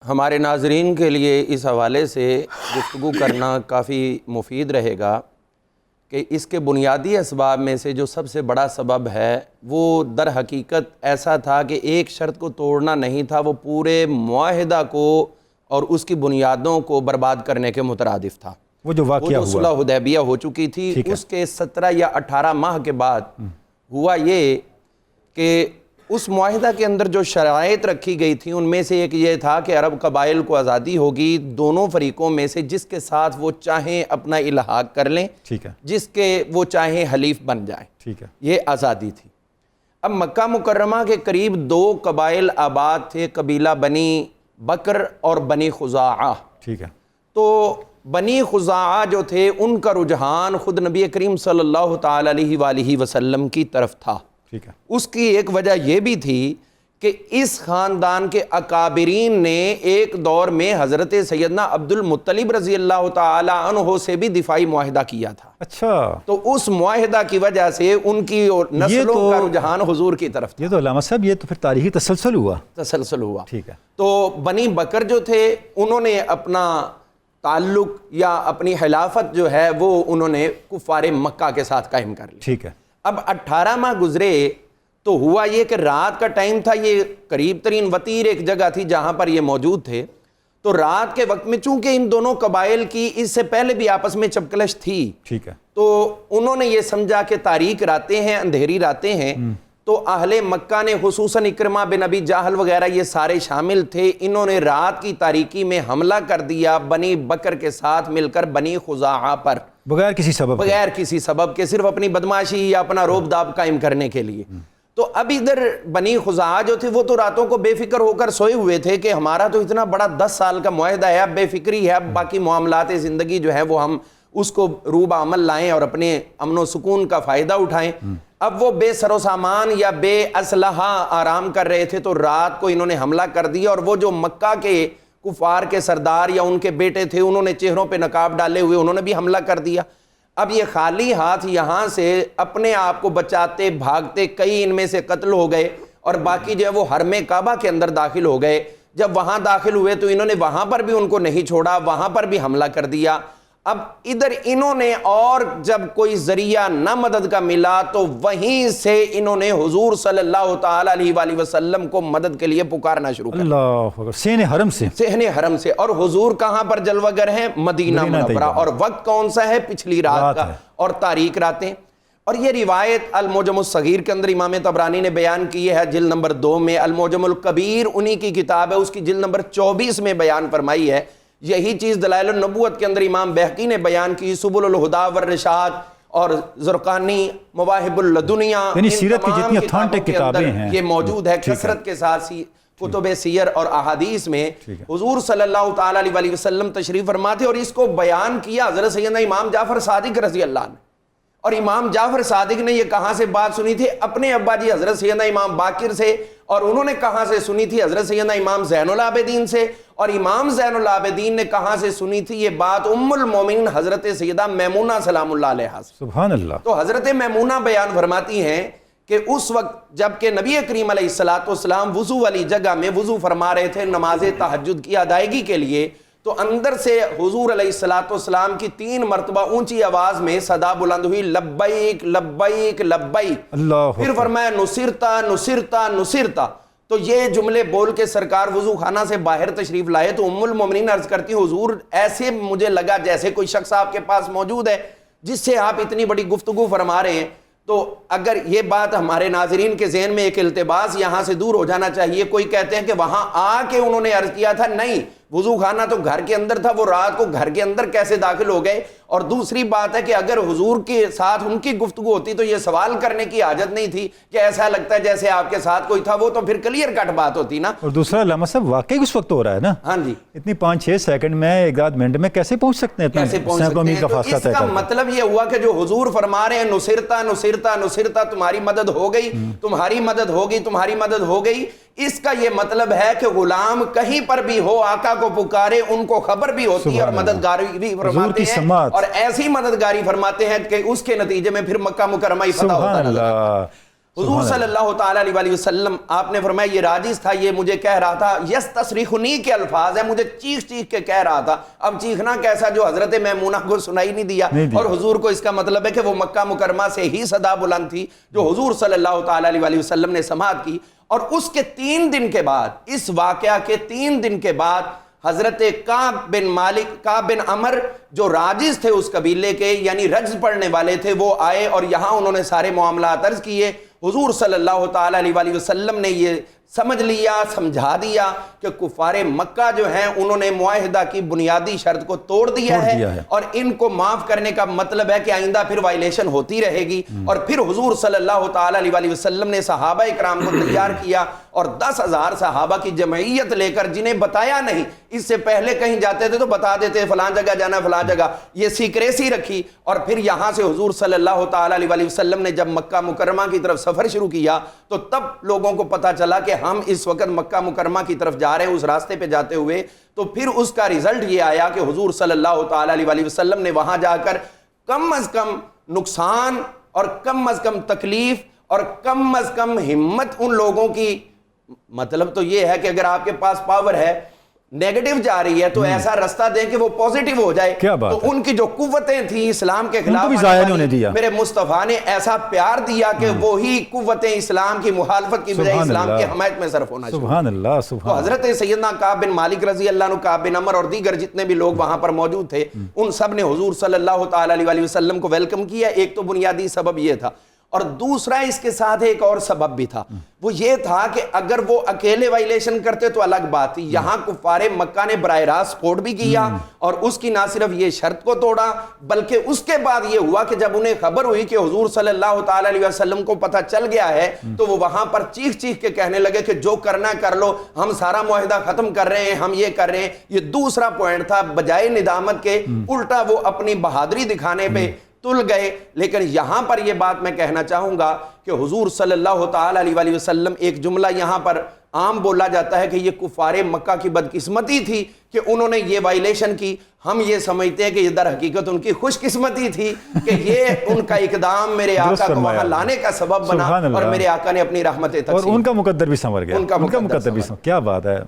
ہمارے ناظرین کے لیے اس حوالے سے گفتگو کرنا کافی مفید رہے گا کہ اس کے بنیادی اسباب میں سے جو سب سے بڑا سبب ہے وہ در حقیقت ایسا تھا کہ ایک شرط کو توڑنا نہیں تھا، وہ پورے معاہدہ کو اور اس کی بنیادوں کو برباد کرنے کے مترادف تھا۔ وہ جو واقعہ ہوا، صلح حدیبیہ ہو چکی تھی، اس کے 17 یا 18 ماہ کے بعد ہوا یہ کہ اس معاہدہ کے اندر جو شرائط رکھی گئی تھیں ان میں سے ایک یہ تھا کہ عرب قبائل کو آزادی ہوگی، دونوں فریقوں میں سے جس کے ساتھ وہ چاہیں اپنا الحاق کر لیں، جس کے وہ چاہیں حلیف بن جائیں، یہ آزادی تھی۔ اب مکہ مکرمہ کے قریب 2 قبائل آباد تھے، قبیلہ بنی بکر اور بنی خزاعہ۔ تو بنی خزاعہ جو تھے ان کا رجحان خود نبی کریم صلی اللہ تعالی علیہ وآلہ وسلم کی طرف تھا۔ اس کی ایک وجہ یہ بھی تھی کہ اس خاندان کے اکابرین نے ایک دور میں حضرت سیدنا عبد المطلب رضی اللہ تعالی عنہ سے بھی دفاعی معاہدہ کیا تھا۔ اچھا، تو اس معاہدہ کی وجہ سے ان کی نسلوں کا رجحان حضور کی طرف تھا۔ یہ تو علامہ صاحب یہ تو پھر تاریخی تسلسل ہوا۔ ٹھیک ہے۔ تو بنی بکر جو تھے انہوں نے اپنا تعلق یا اپنی خلافت جو ہے وہ انہوں نے کفار مکہ کے ساتھ قائم کر لی۔ ٹھیک ہے۔ اب 18 ماہ گزرے تو ہوا یہ کہ رات کا ٹائم تھا، یہ قریب ترین وطیر ایک جگہ تھی جہاں پر یہ موجود تھے۔ تو رات کے وقت میں چونکہ ان دونوں قبائل کی اس سے پہلے بھی آپس میں چپکلش تھی، ٹھیک ہے، تو انہوں نے یہ سمجھا کہ تاریک راتیں ہیں، اندھیری راتیں ہیں، تو اہل مکہ نے خصوصاً اکرمہ بن ابی جہل وغیرہ یہ سارے شامل تھے، انہوں نے رات کی تاریکی میں حملہ کر دیا بنی بکر کے ساتھ مل کر بنی خزاعہ پر، بغیر کسی سبب کے، صرف اپنی بدماشی یا اپنا روب داب قائم کرنے کے لیے۔ تو اب ادھر بنی خزاعہ جو تھے وہ تو راتوں کو بے فکر ہو کر سوئے ہوئے تھے کہ ہمارا تو اتنا بڑا 10 سال کا معاہدہ ہے، اب بے فکری ہے، اب باقی معاملات زندگی جو ہے وہ ہم اس کو روب عمل لائیں اور اپنے امن و سکون کا فائدہ اٹھائیں۔ اب وہ بے سر و سامان یا بے اسلحہ آرام کر رہے تھے، تو رات کو انہوں نے حملہ کر دیا، اور وہ جو مکہ کے کفار کے سردار یا ان کے بیٹے تھے انہوں نے چہروں پہ نقاب ڈالے ہوئے انہوں نے بھی حملہ کر دیا۔ اب یہ خالی ہاتھ یہاں سے اپنے آپ کو بچاتے بھاگتے کئی ان میں سے قتل ہو گئے، اور باقی جو ہے وہ حرم کعبہ کے اندر داخل ہو گئے۔ جب وہاں داخل ہوئے تو انہوں نے وہاں پر بھی ان کو نہیں چھوڑا، وہاں پر بھی حملہ کر دیا۔ اب ادھر انہوں نے اور جب کوئی ذریعہ نہ مدد کا ملا تو وہیں سے انہوں نے حضور صلی اللہ تعالی علیہ وآلہ وسلم کو مدد کے لیے پکارنا شروع کر دیا۔ اللہ اکبر، صحن حرم سے۔ اور حضور کہاں پر جلوہ گر ہیں؟ مدینہ منورہ۔ اور وقت کون سا ہے؟ پچھلی رات کا، اور تاریک راتیں۔ اور یہ روایت المعجم الصغیر کے اندر امام طبرانی نے بیان کی ہے، جلد نمبر 2 میں۔ المعجم الکبیر انہی کی کتاب ہے، اس کی جلد نمبر 24 میں بیان فرمائی ہے۔ یہی چیز دلائل النبوت کے اندر امام بہقی نے بیان کی، سبل الہدا والرشاد اور زرقانی مواہب اللدنیا، یعنی سیرت کی جتنی اتھینٹک کتابیں ہیں یہ موجود ہے کثرت کے ساتھ کتب سیر اور احادیث میں۔ حضور صلی اللہ تعالی علیہ وآلہ وسلم تشریف فرما تھے، اور اس کو بیان کیا حضرت سیدنا امام جعفر صادق رضی اللہ عنہ۔ اور امام جعفر صادق نے یہ کہاں سے بات سنی تھی؟ اپنے ابا جی حضرت سیدنا امام باقر سے، اور انہوں نے کہاں سے سنی تھی؟ حضرت سیدنا امام زین العابدین سے، اور امام زین العابدین نے کہاں سے سنی تھی یہ بات؟ ام المومنین حضرت سیدہ میمونہ سلام اللہ علیہا سے۔ سبحان اللہ۔ تو حضرت میمونہ بیان فرماتی ہیں کہ اس وقت جب کہ نبی کریم علیہ السلام وضو والی جگہ میں وضو فرما رہے تھے نماز تہجد کی ادائیگی کے لیے، تو اندر سے حضور علیہ السلام کی 3 مرتبہ اونچی آواز میں صدا بلند ہوئی، لبیک لبیک لبیک۔ پھر فرمایا نصرتا نصرتا نصرتا۔ تو یہ جملے بول کے سرکار وضو خانہ سے باہر تشریف لائے، تو ام المومنین عرض کرتی حضور ایسے مجھے لگا جیسے کوئی شخص آپ کے پاس موجود ہے جس سے آپ اتنی بڑی گفتگو فرما رہے ہیں۔ تو اگر یہ بات ہمارے ناظرین کے ذہن میں ایک التباس یہاں سے دور ہو جانا چاہیے، کوئی کہتے ہیں کہ وہاں آ کے انہوں نے عرض کیا تھا، نہیں، وضو خانہ تو گھر کے اندر تھا، وہ رات کو گھر کے اندر کیسے داخل ہو گئے؟ اور دوسری بات ہے کہ اگر حضور کے ساتھ ان کی گفتگو ہوتی تو یہ سوال کرنے کی حاجت نہیں تھی کہ ایسا لگتا ہے جیسے آپ کے ساتھ کوئی تھا، وہ تو پھر کلیئر کٹ بات ہوتی نا۔ اور دوسرا علامہ صاحب واقعی اس وقت ہو رہا ہے نا، ہاں جی، اتنی 5-6 سیکنڈ میں 1-2 منٹ میں کیسے پہنچ سکتے ہیں؟ تو اس کا مطلب یہ ہوا کہ جو حضور فرما رہے ہیں نصرتا نصرتا نصرتا، تمہاری مدد ہو گئی، تمہاری مدد ہوگی، تمہاری مدد ہو گئی، اس کا یہ مطلب ہے کہ غلام کہیں پر بھی ہو آقا کو پکارے، ان کو خبر بھی ہوتی ہے اور مددگاری بھی فرماتے ہیں، اور ایسی مددگاری فرماتے ہیں کہ اس کے نتیجے میں پھر مکہ مکرمہ ہی فتح ہوتا ہے۔ حضور صلی اللہ تعالیٰ علیہ وسلم آپ نے فرمایا یہ راجز تھا، یہ مجھے کہہ رہا تھا، یستصرخنی کے الفاظ ہیں، مجھے چیخ چیخ کے کہہ رہا تھا. اب چیخنا کیسا جو حضرت میمونہ کو سنائی نہیں دیا، اور حضور کو اس کا مطلب ہے کہ وہ مکہ مکرمہ سے ہی صدا بلند تھی جو حضور صلی اللہ تعالیٰ علیہ وسلم نے سماعت کی. اور اس کے 3 دن کے بعد، اس واقعہ کے 3 دن کے بعد حضرت کعب بن مالک، کعب بن عمر جو راجز تھے اس قبیلے کے، یعنی رجز پڑھنے والے تھے، وہ آئے اور یہاں انہوں نے سارے معاملات عرض کیے. حضور صلی اللہ تعالیٰ علیہ وسلم نے یہ سمجھ لیا، سمجھا دیا کہ کفار مکہ جو ہیں انہوں نے معاہدہ کی بنیادی شرط کو توڑ دیا ہے اور ان کو معاف کرنے کا مطلب ہے کہ آئندہ پھر وائلیشن ہوتی رہے گی. اور پھر حضور صلی اللہ تعالیٰ علیہ وسلم نے صحابہ اکرام کو تیار کیا اور 10,000 صحابہ کی جمعیت لے کر، جنہیں بتایا نہیں، اس سے پہلے کہیں جاتے تھے تو بتا دیتے فلاں جگہ جانا فلاں جگہ، یہ سیکریسی رکھی. اور پھر یہاں سے حضور صلی اللہ تعالیٰ علیہ وسلم نے جب مکہ مکرمہ کی طرف سفر شروع کیا تو تب لوگوں کو پتا چلا کہ ہم اس وقت مکہ مکرمہ کی طرف جا رہے ہیں. اس راستے پہ جاتے ہوئے تو پھر اس کا ریزلٹ یہ آیا کہ حضور صلی اللہ تعالیٰ علیہ وسلم نے وہاں جا کر کم از کم نقصان اور کم از کم تکلیف اور کم از کم ہمت ان لوگوں کی، مطلب تو یہ ہے کہ اگر آپ کے پاس پاور ہے، نیگیٹو جا رہی ہے تو ایسا رستہ دیں کہ وہ پوزیٹیو ہو جائے. تو ان کی جو قوتیں تھیں اسلام کے خلاف، میرے مصطفیٰ نے ایسا پیار دیا کہ وہی قوتیں اسلام کی مخالفت کی بجائے اسلام کی حمایت میں صرف ہونا چاہیے. سبحان اللہ. تو حضرت سیدنا کعب بن مالک رضی اللہ عنہ، کعب بن عمر اور دیگر جتنے بھی لوگ وہاں پر موجود تھے، ان سب نے حضور صلی اللہ تعالیٰ علیہ وسلم کو ویلکم کیا. ایک تو بنیادی سبب یہ تھا، اور دوسرا اس کے ساتھ ایک اور سبب بھی تھا، وہ یہ تھا کہ اگر وہ اکیلے وائلیشن کرتے تو الگ بات تھی. یہاں کفار مکہ نے براہ راست سپورٹ بھی کیا اور اس کی نہ صرف یہ شرط کو توڑا بلکہ اس کے بعد یہ ہوا کہ جب انہیں خبر ہوئی کہ حضور صلی اللہ تعالیٰ علیہ وسلم کو پتہ چل گیا ہے تو وہ وہاں پر چیخ چیخ کے کہنے لگے کہ جو کرنا کر لو، ہم سارا معاہدہ ختم کر رہے ہیں، ہم یہ کر رہے ہیں. یہ دوسرا پوائنٹ تھا. بجائے ندامت کے الٹا وہ اپنی بہادری دکھانے پہ تل گئے. لیکن یہاں پر یہ بات میں کہنا چاہوں گا کہ حضور صلی اللہ تعالیٰ علیہ وسلم، ایک جملہ یہاں پر عام بولا جاتا ہے کہ یہ کفار مکہ کی بدقسمتی تھی کہ انہوں نے یہ وائلیشن کی. ہم یہ سمجھتے ہیں کہ یہ در حقیقت ان کی خوش قسمتی تھی کہ یہ ان کا اقدام میرے آقا کو وہاں لانے کا سبب بنا اور میرے آقا نے اپنی رحمت اور ان کا مقدر بھی سنور گیا. ان کا مقدر بھی سنور. کیا بات ہے.